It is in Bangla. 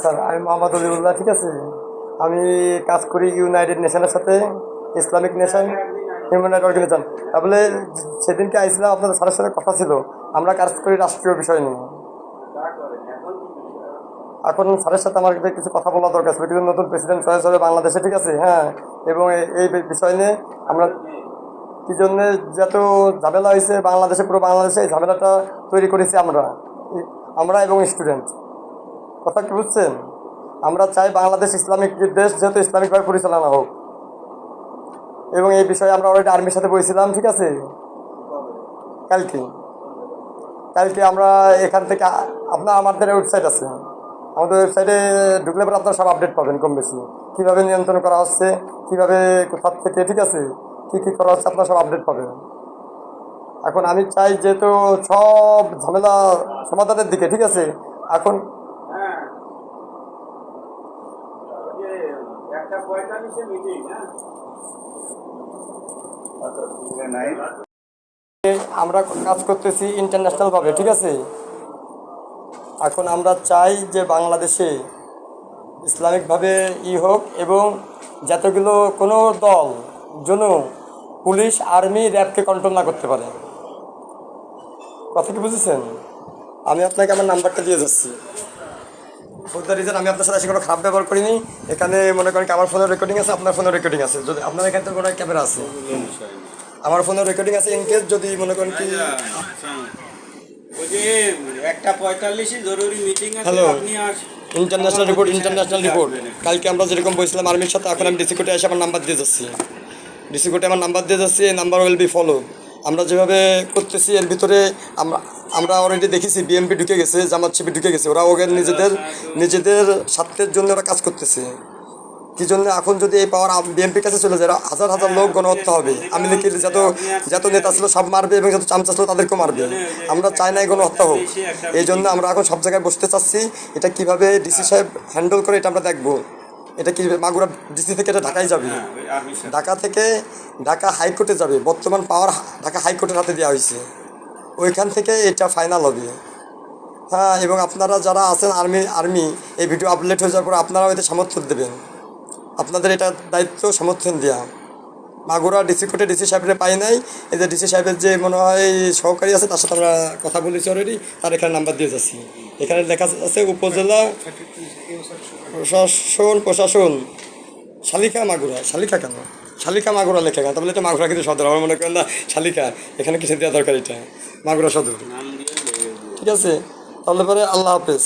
স্যার, আমি মোহাম্মদ অলিউল্লাহ, ঠিক আছে। আমি কাজ করি ইউনাইটেড নেশনের সাথে, Islamic nation human right organization. তাহলে সেদিনকে আইছিলাম, আপনাদের স্যারের সাথে কথা ছিল, আমরা কাজ করি রাষ্ট্রীয় বিষয় নিয়ে। এখন স্যারের সাথে আমার কিছু কথা বলা দরকার ছিল, কিন্তু নতুন প্রেসিডেন্ট চয়েস হবে বাংলাদেশে, ঠিক আছে। হ্যাঁ, এবং এই বিষয় নিয়ে আমরা কী জন্যে যত ঝামেলা হয়েছে বাংলাদেশে, পুরো বাংলাদেশে এই ঝামেলাটা তৈরি করেছি আমরা এবং স্টুডেন্ট। কথা কি বুঝছেন? আমরা চাই বাংলাদেশ ইসলামিক দেশ, যেহেতু ইসলামিকভাবে পরিচালনা হোক, এবং এই বিষয়ে আমরা অলরেডি আর্মির সাথে বলেছিলাম, ঠিক আছে। কালকে আমরা এখান থেকে আমাদের ওয়েবসাইট আছে, আমাদের ওয়েবসাইটে ঢুকলে পরে আপনারা সব আপডেট পাবেন কম বেশি, কীভাবে নিয়ন্ত্রণ করা হচ্ছে, কীভাবে কোথার থেকে, ঠিক আছে, কী করা হচ্ছে, আপনারা সব আপডেট পাবেন। এখন আমি চাই যেহেতু সব ঝামেলা সমাধানের দিকে, ঠিক আছে। এখন আমরা কাজ করতেছি ইন্টারন্যাশনালভাবে, ঠিক আছে। এখন আমরা চাই যে বাংলাদেশে ইসলামিকভাবে হোক, এবং যতগুলো কোনো দল যেন পুলিশ, আর্মি, র্যাবকে কন্ট্রোল না করতে পারে। কথা কি বুঝেছেন? আমি আপনাকে আমার নাম্বারটা দিয়ে যাচ্ছি। ফর দ্য রিজন, আমি আপনার সাথে এসে কোনো খারাপ ব্যবহার করিনি। এখানে মনে করেন কি আমার ফোনের রেকর্ডিং আছে, আপনার ফোনের রেকর্ডিং আছে, যদি আপনার এখান থেকে কোনো ক্যামেরা আছে, আমার ফোনের রেকর্ডিং আছে। ইনকেস যদি মনে করেন কি হ্যালো, ইন্টারন্যাশনাল রিপোর্ট কালকে আমরা যেরকম বলছিলাম আর্মির সাথে, এখন আমি ডিসি কোর্টে এসে আমার নাম্বার দিয়ে যাচ্ছি। ডিসি কোর্টে আমার নাম্বার দিয়ে যাচ্ছি, এই নাম্বার উইল বি ফলো। আমরা যেভাবে করতেছি এর ভিতরে আমরা অলরেডি দেখেছি বিএমপি ঢুকে গেছে, জামাত শিবির ঢুকে গেছে। ওরা ওদের নিজেদের স্বার্থের জন্য ওরা কাজ করতেছে। কী জন্য? এখন যদি এই পাওয়ার বিএনপির কাছে চলে যায়, হাজার হাজার লোক গণহত্যা হবে। আমি দেখি যত নেতা ছিল সব মারবে, এবং যত চামচা ছিল তাদেরকেও মারবে। আমরা চাই না এই গণহত্যা হোক। এই জন্য আমরা এখন সব জায়গায় বসতে চাচ্ছি। এটা কিভাবে ডিসি সাহেব হ্যান্ডেল করে এটা আমরা দেখবো। এটা কি মাগুরা ডিসি থেকে এটা ঢাকায় যাবে, ঢাকা থেকে ঢাকা হাইকোর্টে যাবে। বর্তমান পাওয়ার ঢাকা হাইকোর্টের হাতে দেওয়া হয়েছে, ওইখান থেকে এটা ফাইনাল হবে। হ্যাঁ, এবং আপনারা যারা আছেন আর্মি, এই ভিডিও আপলোড হয়ে যাওয়ার পর আপনারাও এতে সমর্থন দেবেন। আপনাদের এটা দায়িত্ব, সমর্থন দেওয়া। মাগুরা ডিসি কোর্টে ডিসি সাহেবের পাই নাই, এই যে ডিসি সাহেবের যে মনে হয় সহকারী আছে, তার সাথে আমরা কথা বলেছি অলরেডি, তার এখানে নাম্বার দিয়ে যাচ্ছি। এখানে লেখা আছে উপজেলা প্রশাসন শালিকা মাগুরা। শালিকা মাগুরা লেখা কেন? তাহলে এটা মাগুরা কিন্তু সদর, আমার মনে করেন না শালিকা, এখানে কিছু দেওয়া দরকার, এটা মাগুরা সদর। ঠিক আছে, তাহলে পরে আল্লাহ হাফেজ।